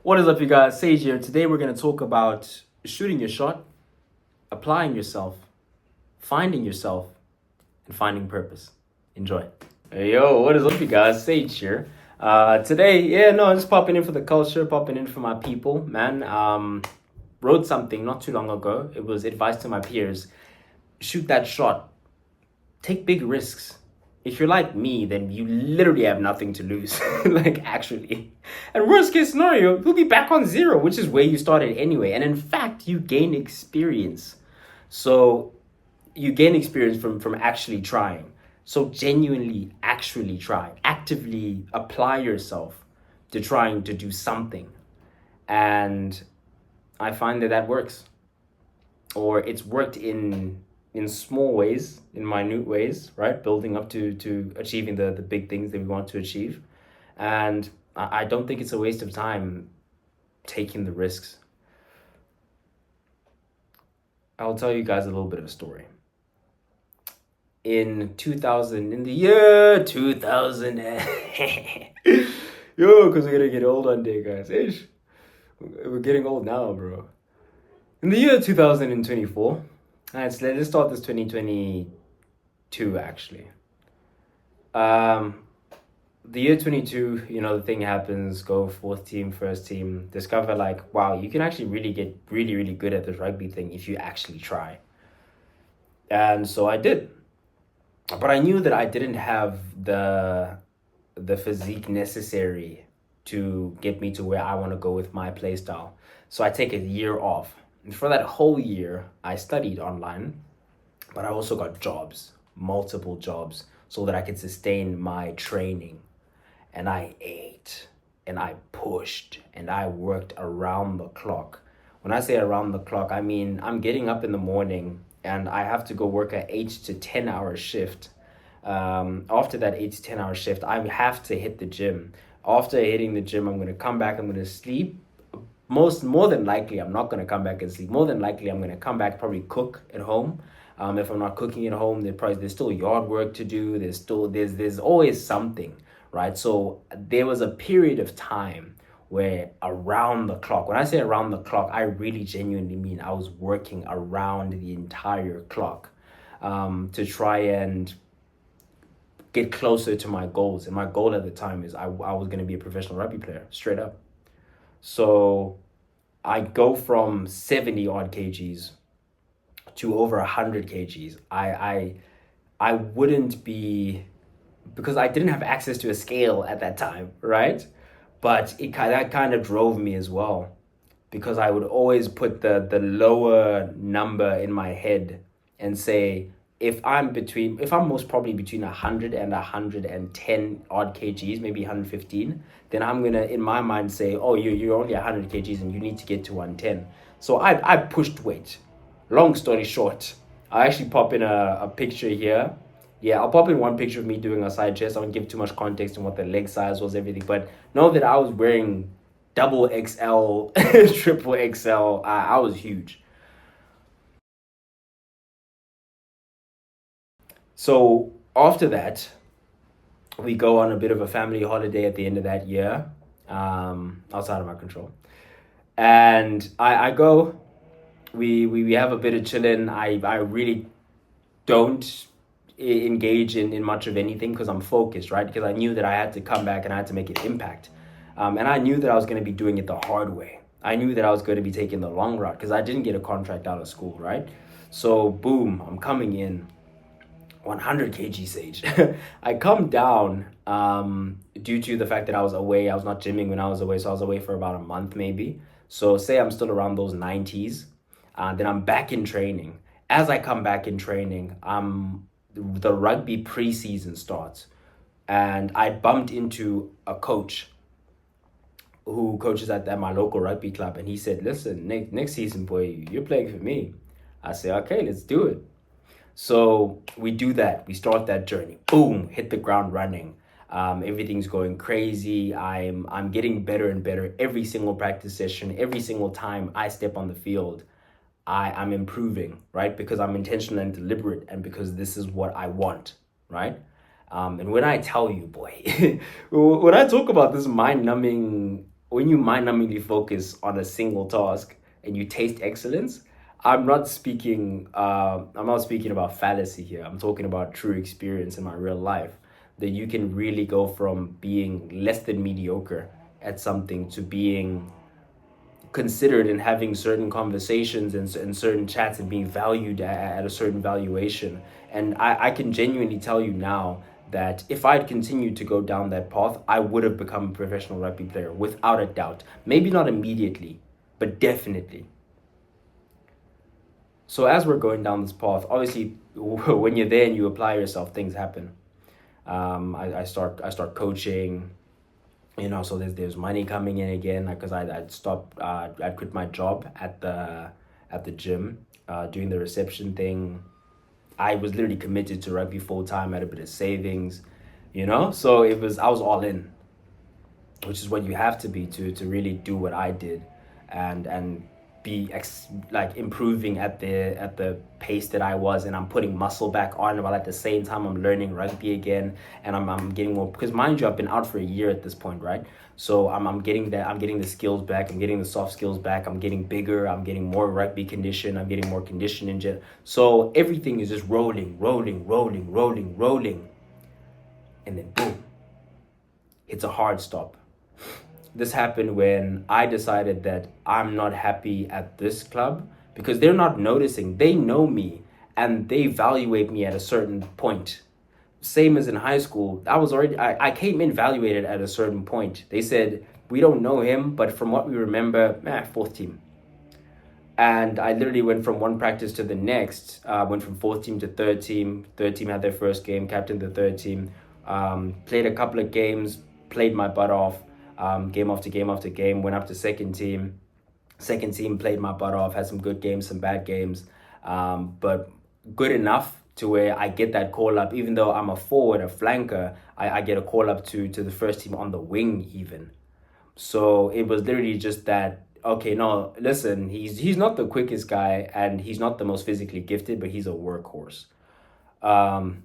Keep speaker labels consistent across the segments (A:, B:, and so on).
A: What is up, you guys? Sage here. Today we're going to talk about shooting your shot, applying yourself, finding yourself, and finding purpose. Enjoy. Hey, yo, what is up, you guys? Sage here. Today, just popping in for the culture, popping in for my people, man. Wrote something not too long ago. It was advice to my peers. Shoot that shot. Take big risks. If you're like me, then you literally have nothing to lose. Like, actually. And worst case scenario, you'll be back on zero, which is where you started anyway. And in fact, you gain experience. So you gain experience from actually trying. So genuinely, actually try. Actively apply yourself to trying to do something. And I find that works. Or it's worked in small ways, in minute ways, right? Building up to achieving the big things that we want to achieve. And I don't think it's a waste of time taking the risks. I'll tell you guys a little bit of a story. In the year 2000, yo, because we're gonna get old one day, guys. Ish. We're getting old now, bro. In the year 2024, let's start this 2022 actually. The year 22, the thing happens, go fourth team, first team, discover like, wow, you can actually really get really, really good at this rugby thing if you actually try. And so I did. But I knew that I didn't have the physique necessary to get me to where I want to go with my play style. So I take a year off. And for that whole year, I studied online, but I also got jobs, multiple jobs, so that I could sustain my training. And I ate, and I pushed, and I worked around the clock. When I say around the clock, I mean I'm getting up in the morning, and I have to go work an 8 to 10 hour shift. After that 8 to 10 hour shift, I have to hit the gym. After hitting the gym, I'm going to come back, I'm going to sleep. More than likely, I'm not going to come back and sleep. More than likely, I'm going to come back, probably cook at home. If I'm not cooking at home, there's still yard work to do. There's always something, right? So there was a period of time where around the clock, when I say around the clock, I really genuinely mean I was working around the entire clock to try and get closer to my goals. And my goal at the time is I was going to be a professional rugby player, straight up. So I go from 70 odd kgs to over 100 kgs. I wouldn't be, because I didn't have access to a scale at that time, right? But that kind of drove me as well, because I would always put the lower number in my head and say, if I'm most probably between 100 and 110 odd kgs, maybe 115, then I'm gonna in my mind say, oh, you're only 100 kgs and you need to get to 110. So I pushed weight. Long story short, I actually pop in a picture here. Yeah, I'll pop in one picture of me doing a side chest. I won't give too much context on what the leg size was, everything, but know that I was wearing double XL, triple XL. I was huge. So after that, we go on a bit of a family holiday at the end of that year, outside of my control. And I go, we have a bit of chilling. I really don't engage in much of anything because I'm focused, right? Because I knew that I had to come back and I had to make an impact. And I knew that I was going to be doing it the hard way. I knew that I was going to be taking the long route because I didn't get a contract out of school, right? So boom, I'm coming in. 100 kg Sage. I come down due to the fact that I was away. I was not gymming when I was away, so I was away for about a month maybe. So say I'm still around those 90s, then I'm back in training. As I come back in training, the rugby preseason starts, and I bumped into a coach who coaches at my local rugby club, and he said, listen, next season, boy, you're playing for me. I say, okay, let's do it. So we do that. We start that journey. Boom, hit the ground running. Everything's going crazy. I'm getting better and better every single practice session. Every single time I step on the field, I'm improving, right? Because I'm intentional and deliberate, and because this is what I want, right? And when I tell you, boy, when I talk about this mind-numbing when you mind-numbingly focus on a single task and you taste excellence, I'm not speaking about fallacy here. I'm talking about true experience in my real life. That you can really go from being less than mediocre at something to being considered and having certain conversations and certain chats and being valued at a certain valuation. And I can genuinely tell you now that if I'd continued to go down that path, I would have become a professional rugby player without a doubt. Maybe not immediately, but definitely. So as we're going down this path, obviously, when you're there and you apply yourself, things happen. I start coaching, so there's money coming in again, because I'd stopped, I'd quit my job at the gym, doing the reception thing. I was literally committed to rugby full time. I had a bit of savings, so I was all in, which is what you have to be to really do what I did, and be like improving at the pace that I was, and I'm putting muscle back on while at the same time I'm learning rugby again, and I'm getting more, because mind you, I've been out for a year at this point, right? So I'm getting that, I'm getting the skills back, I'm getting the soft skills back, I'm getting bigger, I'm getting more rugby condition, I'm getting more condition in jet. So everything is just rolling, rolling, rolling, rolling, rolling, and then boom, it's a hard stop. This happened when I decided that I'm not happy at this club, because they're not noticing. They know me and they evaluate me at a certain point. Same as in high school, I came in evaluated at a certain point. They said, we don't know him, but from what we remember, fourth team. And I literally went from one practice to the next. Went from fourth team to third team. Third team had their first game, captained the third team. Played a couple of games, played my butt off, game after game after game. Went up to second team. Second team, played my butt off, had some good games, some bad games, but good enough to where I get that call up. Even though I'm a forward, a flanker, I get a call up to the first team on the wing even. So it was literally just that, okay, no, listen, he's not the quickest guy and he's not the most physically gifted, but he's a workhorse. Um,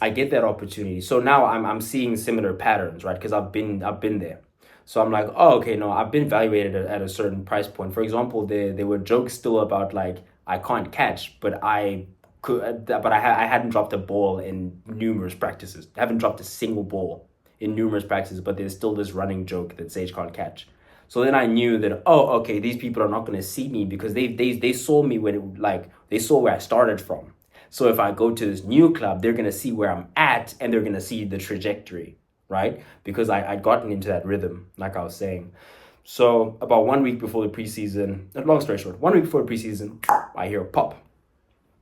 A: I get that opportunity. So now I'm seeing similar patterns, right? Because I've been there. So I'm like, oh, okay, no, I've been evaluated at a certain price point. For example, there were jokes still about like I can't catch, but I could, but I hadn't dropped a ball in numerous practices. I haven't dropped a single ball in numerous practices, but there's still this running joke that Sage can't catch. So then I knew that, oh, okay, these people are not going to see me, because they saw me when they saw where I started from. So if I go to this new club, they're going to see where I'm at and they're going to see the trajectory, right? Because I'd gotten into that rhythm, like I was saying. So about 1 week before the preseason, long story short, 1 week before the preseason, I hear a pop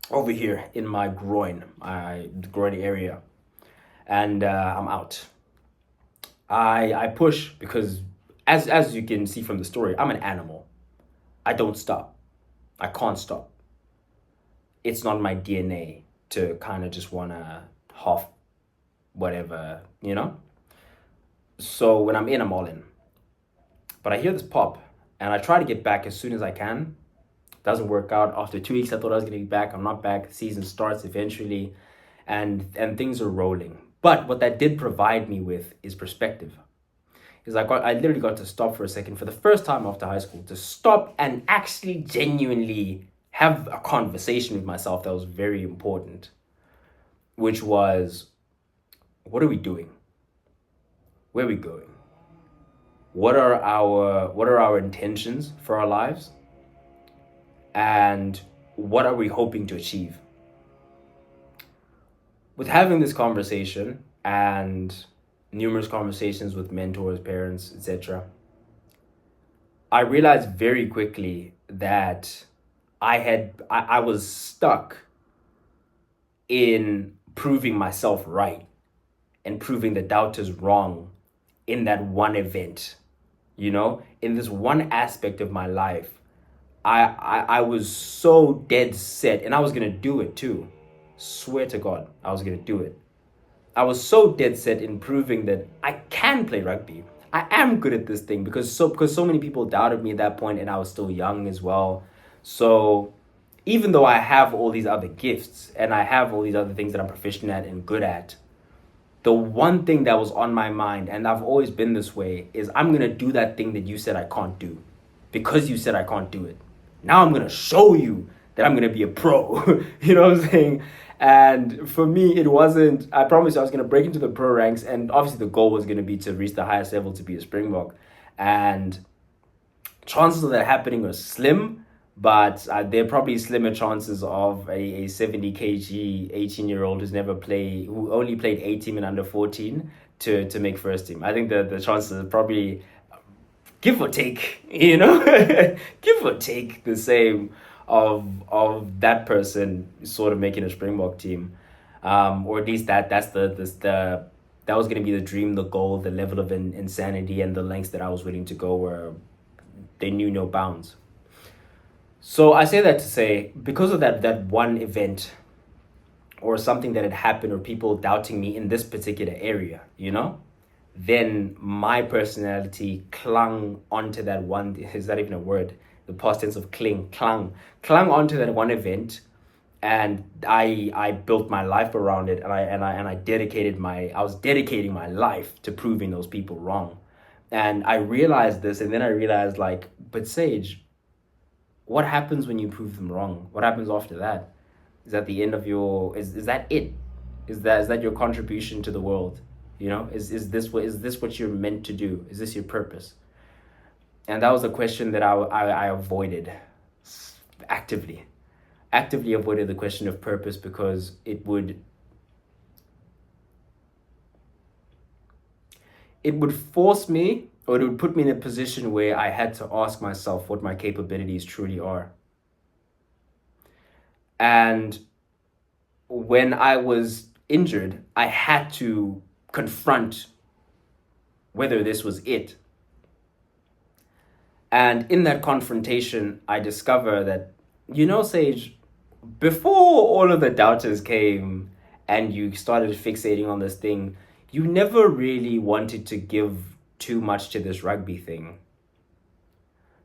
A: over here in my groin, the groin area, and I'm out. I push because, as you can see from the story, I'm an animal. I don't stop. I can't stop. It's not my DNA to kind of just wanna half whatever, So when I'm in, I'm all in. But I hear this pop, and I try to get back as soon as I can. Doesn't work out. After 2 weeks, I thought I was gonna be back. I'm not back. The season starts eventually, and things are rolling. But what that did provide me with is perspective. Is I literally got to stop for a second for the first time after high school, to stop and actually genuinely have a conversation with myself that was very important, which was, what are we doing? Where are we going? What are our intentions for our lives? And what are we hoping to achieve? With having this conversation and numerous conversations with mentors, parents, etc., I realized very quickly that I was stuck in proving myself right and proving the doubters wrong in that one event, in this one aspect of my life. I was so dead set, and I was gonna do it too. Swear to God, I was gonna do it. I was so dead set in proving that I can play rugby. I am good at this thing, because so many people doubted me at that point, and I was still young as well. So even though I have all these other gifts and I have all these other things that I'm proficient at and good at, the one thing that was on my mind, and I've always been this way, is I'm gonna do that thing that you said I can't do, because you said I can't do it. Now I'm gonna show you that I'm gonna be a pro. You know what I'm saying? And for me, it wasn't. I promised you I was gonna break into the pro ranks, and obviously the goal was gonna be to reach the highest level to be a Springbok, and chances of that happening are slim, but there are probably slimmer chances of a 70 kg 18-year-old who only played 18 and under 14 to make first team. I think the chances are probably give or take, give or take the same of that person sort of making a Springbok team, or at least that's the that was going to be the dream, the goal, the level of insanity, and the lengths that I was willing to go where they knew no bounds. So I say that to say, because of that one event or something that had happened, or people doubting me in this particular area, then my personality clung onto that one. Is that even a word? The past tense of clung onto that one event, and I built my life around it, and I was dedicating my life to proving those people wrong. And I realized this, and then I realized, like, but Sage, what happens when you prove them wrong? What happens after that? Is that the end of is that it? Is that your contribution to the world? Is this what you're meant to do? Is this your purpose? And that was a question that I avoided actively. Actively avoided the question of purpose, because it would force me, or it would put me in a position where I had to ask myself what my capabilities truly are. And when I was injured, I had to confront whether this was it. And in that confrontation, I discover that, Sage, before all of the doubters came and you started fixating on this thing, you never really wanted to give too much to this rugby thing.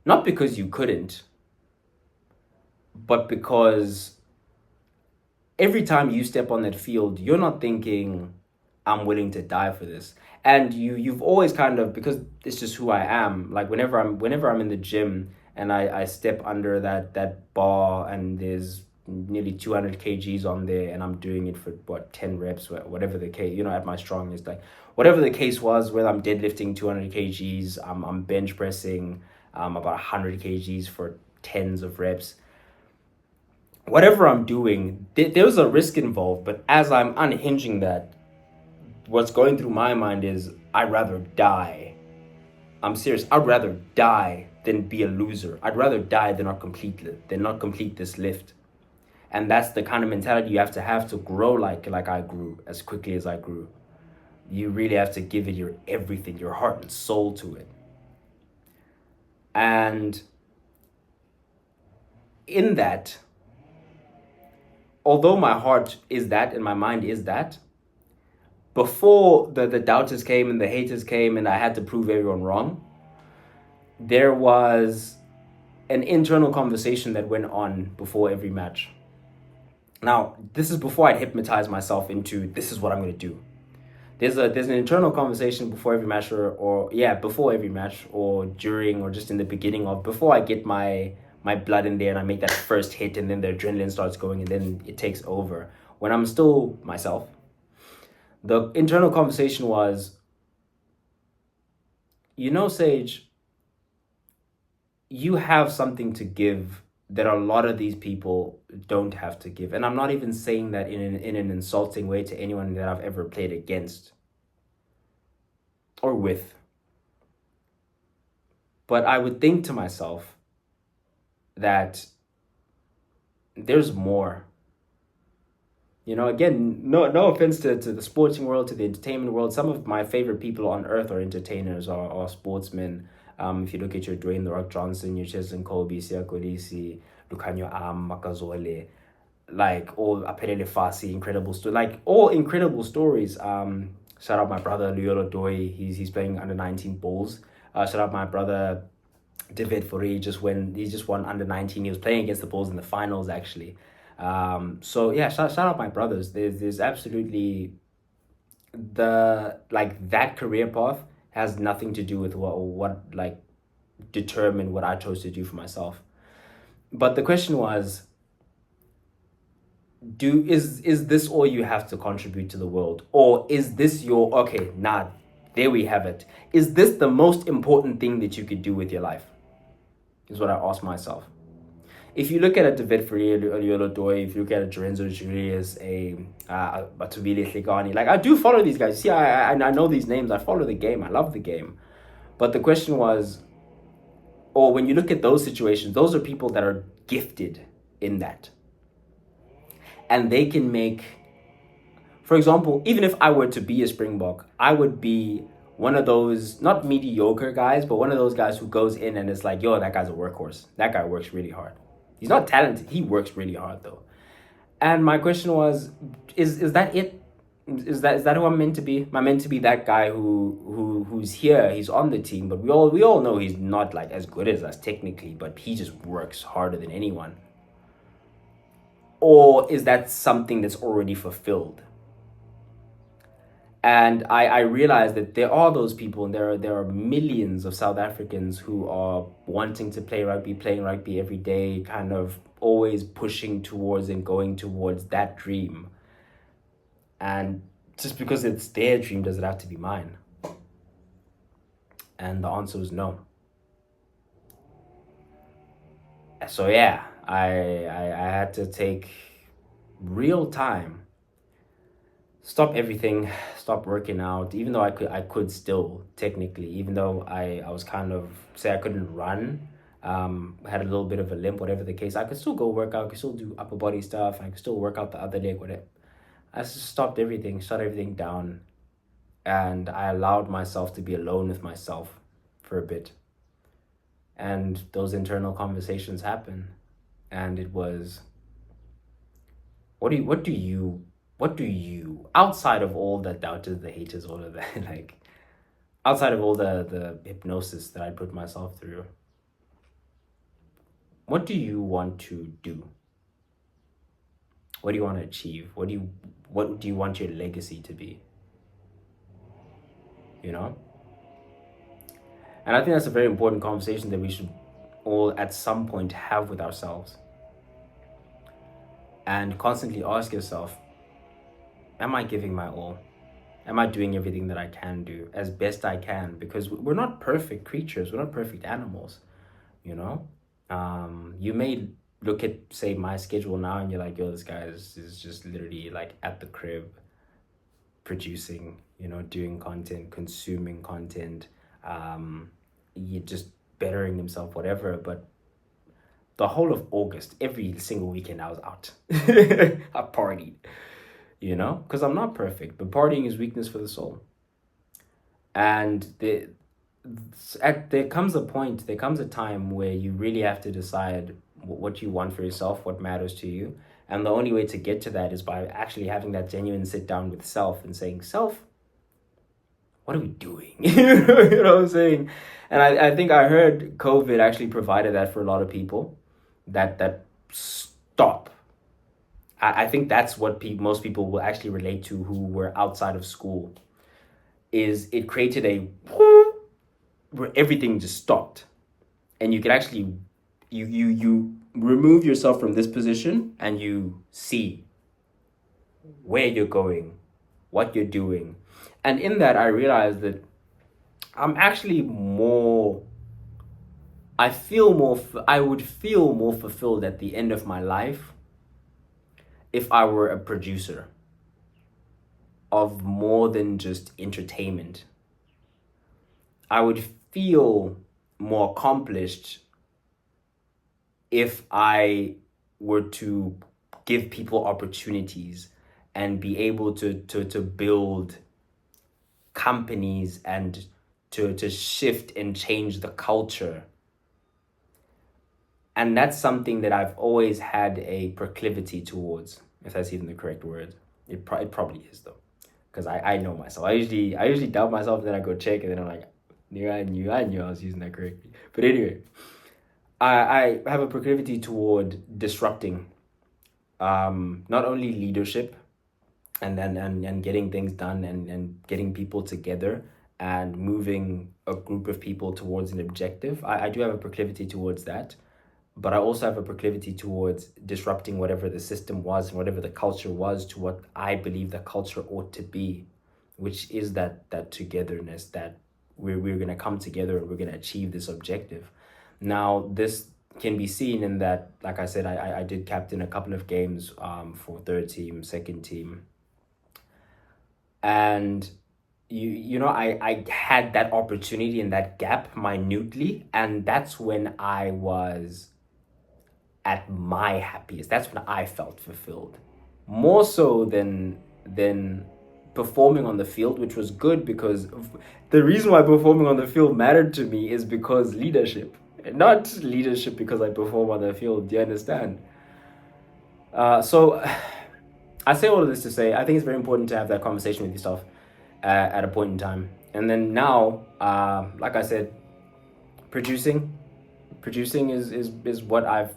A: Not because you couldn't, but because every time you step on that field, you're not thinking, I'm willing to die for this. And you've always kind of, because it's just who I am, like whenever I'm in the gym and I step under that bar and there's nearly 200 kgs on there, and I'm doing it for 10 reps, whatever the case, at my strongest, like whatever the case was, whether I'm deadlifting 200 kgs, I'm bench pressing about 100 kgs for tens of reps, whatever I'm doing, there's a risk involved. But as I'm unhinging that, what's going through my mind is, I'd rather die. I'm serious. I'd rather die than be a loser. I'd rather die than not complete this lift. And that's the kind of mentality you have to grow like I grew, as quickly as I grew. You really have to give it your everything, your heart and soul to it. And in that, although my heart is that and my mind is that, before the doubters came and the haters came and I had to prove everyone wrong, there was an internal conversation that went on before every match. Now, this is before I'd hypnotize myself into, this is what I'm going to do. There's an internal conversation before every match, before every match, or during, or just in the beginning of, before I get my blood in there and I make that first hit, and then the adrenaline starts going, and then it takes over. When I'm still myself, the internal conversation was, Sage, you have something to give that a lot of these people don't have to give. And I'm not even saying that in an insulting way to anyone that I've ever played against or with. But I would think to myself that there's more. Again, no offense to the sporting world, to the entertainment world. Some of my favorite people on earth are entertainers, or sportsmen. If you look at your Dwayne The Rock Johnson, your Cheslin Colby, Siya Kolisi, Lucanio Makazole, like all Apelele Fasi, incredible story, like all incredible stories. Shout out my brother Luyolo Doi, he's playing under 19 Bulls. Shout out my brother David Fori, he just won under 19. He was playing against the Bulls in the finals actually. Shout out my brothers. There's absolutely that career path has nothing to do with what like determined what I chose to do for myself. But the question was, is this all you have to contribute to the world, or is this your okay? Nah, there we have it. Is this the most important thing that you could do with your life? Is what I asked myself. If you look at a David Ferrier, a Yolo Doi, if you look at a Lorenzo Julius, a Batubile Slegani, like I do follow these guys. See, I know these names. I follow the game. I love the game. But the question was, or when you look at those situations, those are people that are gifted in that. And they can make, for example, even if I were to be a Springbok, I would be one of those, not mediocre guys, but one of those guys who goes in and is like, yo, that guy's a workhorse. That guy works really hard. He's not talented. He works really hard though. And my question was, is that it? Is that who I'm meant to be? Am I meant to be that guy who's here? He's on the team, but we all know he's not like as good as us technically, but he just works harder than anyone. Or is that something that's already fulfilled? And I realized that there are those people, and there are millions of South Africans who are wanting to play rugby, playing rugby every day, kind of always pushing towards and going towards that dream. And just because it's their dream, does it have to be mine? And the answer was no. So yeah, I had to take real time, stop everything, stop working out, even though I could still technically, even though I was kind of, say I couldn't run, had a little bit of a limp, whatever the case, I could still go work out, I could still do upper body stuff, I could still work out the other leg, whatever. I just stopped everything, shut everything down, and I allowed myself to be alone with myself for a bit. And those internal conversations happen. And it was, what do you outside of all the doubters, the haters, all of that, like outside of all the hypnosis that I put myself through, what do you want to do? What do you want to achieve? What do you want your legacy to be? You know? And I think that's a very important conversation that we should all at some point have with ourselves. And constantly ask yourself, am I giving my all? Am I doing everything that I can do as best I can? Because we're not perfect creatures, we're not perfect animals, you know? You may look at, say, my schedule now and you're like, yo, this guy is just literally like at the crib producing, doing content, consuming content, you just bettering himself, whatever. But the whole of August, every single weekend I was out. I partied, because I'm not perfect, but partying is weakness for the soul. And there comes a time where you really have to decide what you want for yourself, what matters to you. And the only way to get to that is by actually having that genuine sit down with self and saying, self, what are we doing? You know what I'm saying? And I think I heard COVID actually provided that for a lot of people. That stop. I think that's what most people will actually relate to who were outside of school. Is it created a where everything just stopped, and you could actually you remove yourself from this position and you see where you're going, what you're doing. And in that, I realized that I'm actually I would feel more fulfilled at the end of my life if I were a producer of more than just entertainment. I would feel more accomplished if I were to give people opportunities and be able to build companies and to shift and change the culture. And that's something that I've always had a proclivity towards, if that's even the correct word. It probably is though, because I know myself. I usually doubt myself, and then I go check, and then I'm like, I knew I was using that correctly. But anyway, I have a proclivity toward disrupting, not only leadership, and getting things done, and getting people together and moving a group of people towards an objective. I do have a proclivity towards that, but I also have a proclivity towards disrupting whatever the system was and whatever the culture was to what I believe the culture ought to be, which is that togetherness, that we're gonna come together and we're gonna achieve this objective. Now, this can be seen in that, like I said, I did captain a couple of games for third team, second team, and I had that opportunity and that gap minutely, and that's when I was at my happiest. That's when I felt fulfilled, more so than performing on the field, which was good because the reason why performing on the field mattered to me is because leadership, not leadership because I perform on the field. Do you understand? So I say all of this to say I think it's very important to have that conversation with yourself at a point in time. And then now, like I said, producing, producing is what I've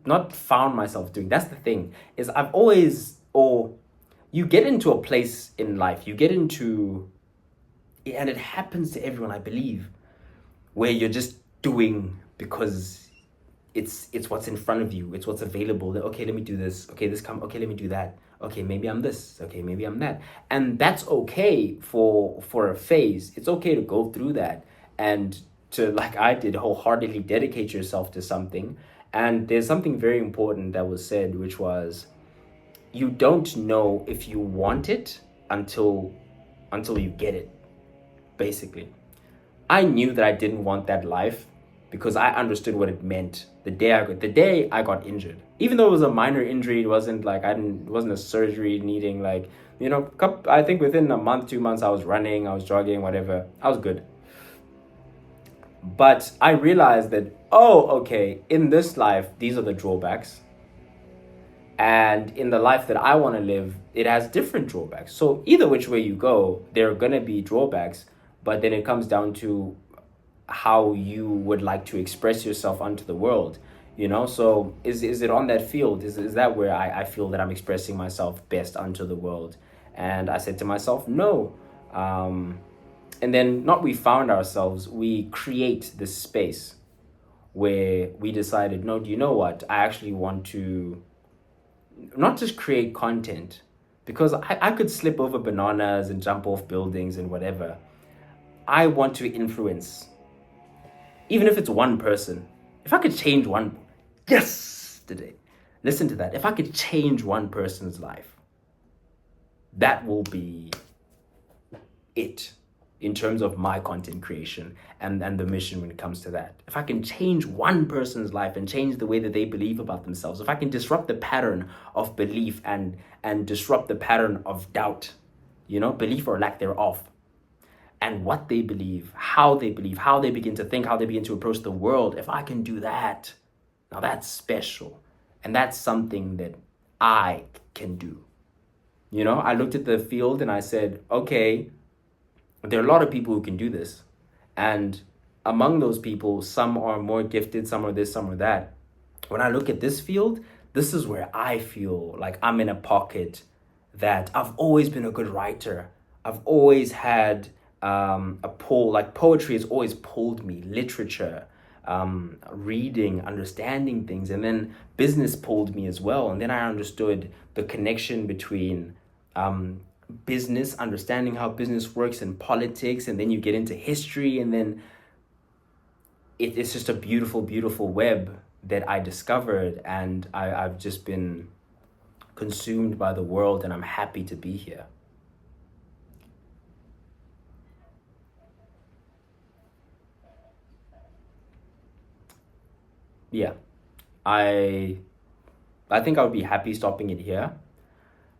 A: not found myself doing. That's the thing, is I've always, or you get into a place in life, you get into, and it happens to everyone, I believe, where you're just doing because it's what's in front of you, it's what's available. Okay, let me do this. Okay, okay, let me do that. Okay, maybe I'm this. Okay, maybe I'm that. And that's okay for a phase. It's okay to go through that and to, like I did, wholeheartedly dedicate yourself to something. And there's something very important that was said, which was, you don't know if you want it until you get it, basically. I knew that I didn't want that life because I understood what it meant the day I got injured. Even though it was a minor injury, it wasn't like it wasn't a surgery needing, like, I think within a month, 2 months, I was running, I was jogging, whatever. I was good. But I realized that, oh, okay, in this life, these are the drawbacks. And in the life that I want to live, it has different drawbacks. So either which way you go, there are going to be drawbacks, but then it comes down to how you would like to express yourself onto the world. So is it on that field, is that where I feel that I'm expressing myself best onto the world? And I said to myself, no. And then, not we found ourselves, we create this space where we decided, no, do you know what, I actually want to not just create content, because I could slip over bananas and jump off buildings and whatever. I want to influence, even if it's one person. If I could change one, yes, today, listen to that. If I could change one person's life, that will be it in terms of my content creation and the mission when it comes to that. If I can change one person's life and change the way that they believe about themselves, if I can disrupt the pattern of belief and disrupt the pattern of doubt, belief or lack thereof, and what they believe, how they begin to think, how they begin to approach the world, if I can do that, now that's special. And that's something that I can do. I looked at the field and I said, okay, there are a lot of people who can do this. And among those people, some are more gifted, some are this, some are that. When I look at this field, this is where I feel like I'm in a pocket, that I've always been a good writer. I've always had a pull, like poetry has always pulled me, literature, reading, understanding things, and then business pulled me as well. And then I understood the connection between business, understanding how business works, and politics, and then you get into history, and then it's just a beautiful, beautiful web that I discovered, and I've just been consumed by the world, and I'm happy to be here. Yeah, I think I would be happy stopping it here.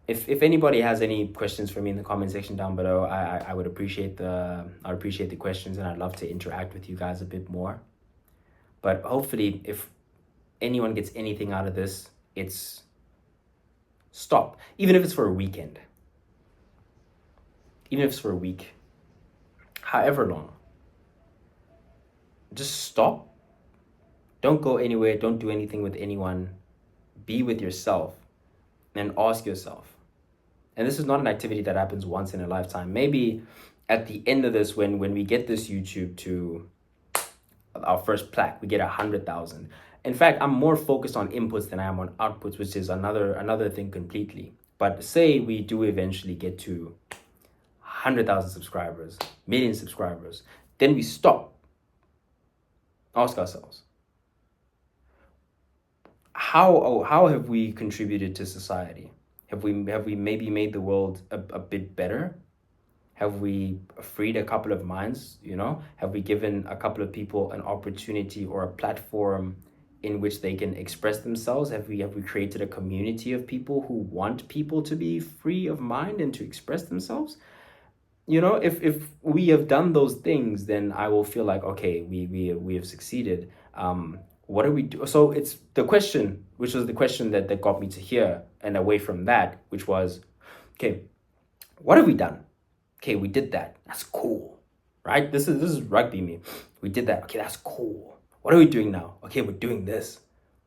A: If anybody has any questions for me in the comment section down below, I would appreciate the questions, and I'd love to interact with you guys a bit more. But hopefully, if anyone gets anything out of this, it's stop. Even if it's for a weekend. Even if it's for a week. However long. Just stop. Don't go anywhere. Don't do anything with anyone. Be with yourself and ask yourself, And this is not an activity that happens once in a lifetime. Maybe at the end of this, when we get this YouTube to our first plaque, we get 100,000. In fact, I'm more focused on inputs than I am on outputs, which is another thing completely. But say we do eventually get to 100,000 subscribers, million subscribers, then we stop. Ask ourselves, how have we contributed to society? Have we maybe made the world a bit better? Have we freed a couple of minds, Have we given a couple of people an opportunity or a platform in which they can express themselves? Have we created a community of people who want people to be free of mind and to express themselves? If we have done those things, then I will feel like, okay, we have succeeded. What do we do? So it's the question, which was the question that got me to here and away from that, which was, okay, what have we done? Okay, we did that. That's cool, right? This is rugby me. We did that. Okay, that's cool. What are we doing now? Okay, we're doing this.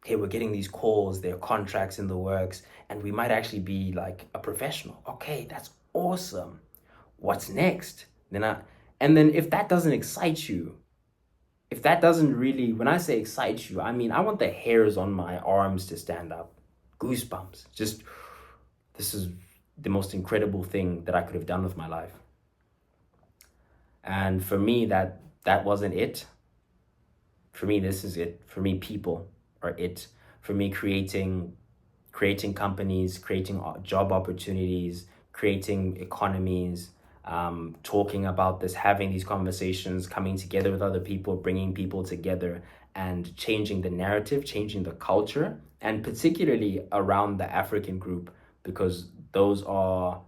A: Okay, we're getting these calls. There are contracts in the works, and we might actually be like a professional. Okay, that's awesome. What's next? And then if that doesn't excite you, if that doesn't really, when I say excite you, I mean, I want the hairs on my arms to stand up. Goosebumps. Just, this is the most incredible thing that I could have done with my life. And for me, that wasn't it. For me, this is it. For me, people are it. For me, creating companies, creating job opportunities, creating economies, talking about this, having these conversations, coming together with other people, bringing people together, and changing the narrative, changing the culture, and particularly around the African group, because those are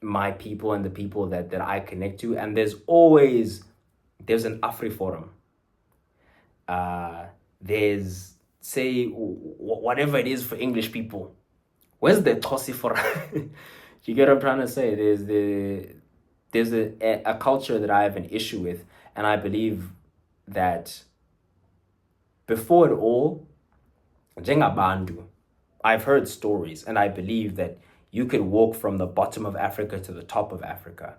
A: my people and the people that I connect to. And there's an AfriForum. There's, say, whatever it is for English people. Where's the Tosi Forum? You get what I'm trying to say? There's a culture that I have an issue with, and I believe that before it all, njengabantu, I've heard stories, and I believe that you could walk from the bottom of Africa to the top of Africa,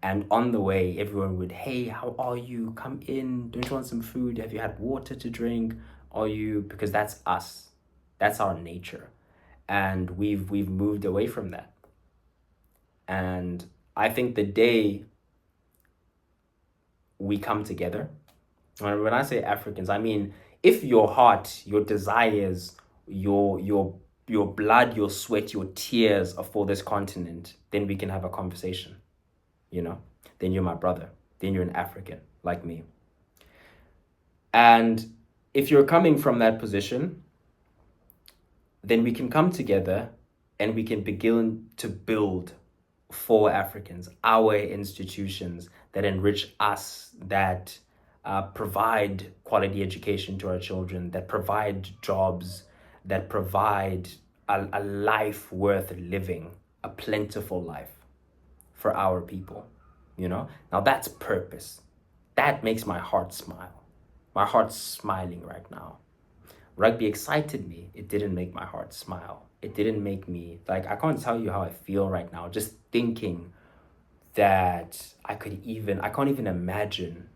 A: and on the way, everyone would, hey, how are you? Come in. Don't you want some food? Have you had water to drink? Because that's us. That's our nature. And we've moved away from that. And I think the day we come together, when I say Africans, I mean, if your heart, your desires, your blood, your sweat, your tears are for this continent, then we can have a conversation, Then you're my brother. Then you're an African like me. And if you're coming from that position, then we can come together and we can begin to build for Africans, our institutions that enrich us, that provide quality education to our children, that provide jobs, that provide a life worth living, a plentiful life for our people, Now that's purpose. That makes my heart smile. My heart's smiling right now. Rugby excited me. It didn't make my heart smile. It didn't make me, I can't tell you how I feel right now, just thinking that I can't even imagine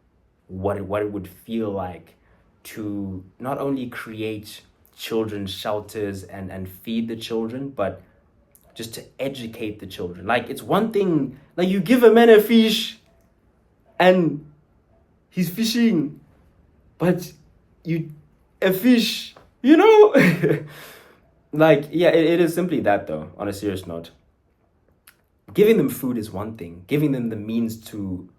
A: what it would feel like to not only create children's shelters and feed the children, but just to educate the children. It's one thing, you give a man a fish and he's fishing, but a fish, it is simply that, though. On a serious note, giving them food is one thing. Giving them the means to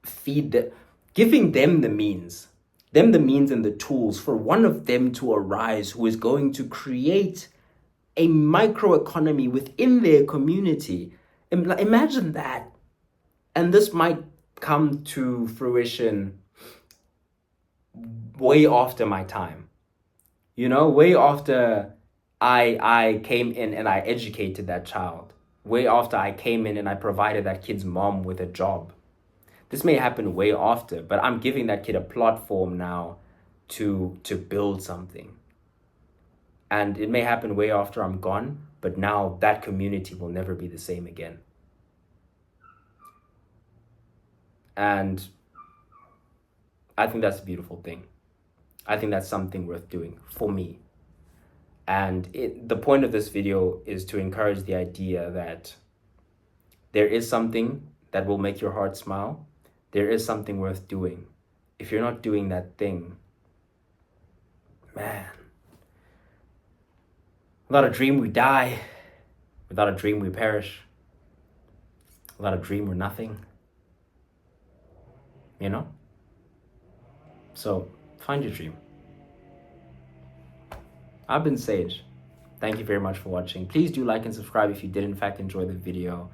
A: feed them, giving them the means and the tools for one of them to arise who is going to create a microeconomy within their community. Imagine that. And this might come to fruition way after my time. Way after I came in and I educated that child. Way after I came in and I provided that kid's mom with a job. This may happen way after, but I'm giving that kid a platform now to build something. And it may happen way after I'm gone, but now that community will never be the same again. And I think that's a beautiful thing. I think that's something worth doing for me. And the point of this video is to encourage the idea that there is something that will make your heart smile. There is something worth doing. If you're not doing that thing, man, without a dream we die. Without a dream we perish. Without a dream we're nothing. You know? So find your dream. I've been Sage. Thank you very much for watching. Please do like and subscribe if you did in fact enjoy the video.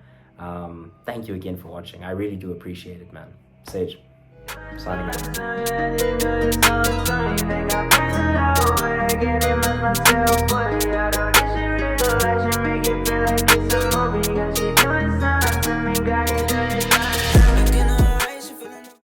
A: Thank you again for watching. I really do appreciate it, man. Sage, signing out.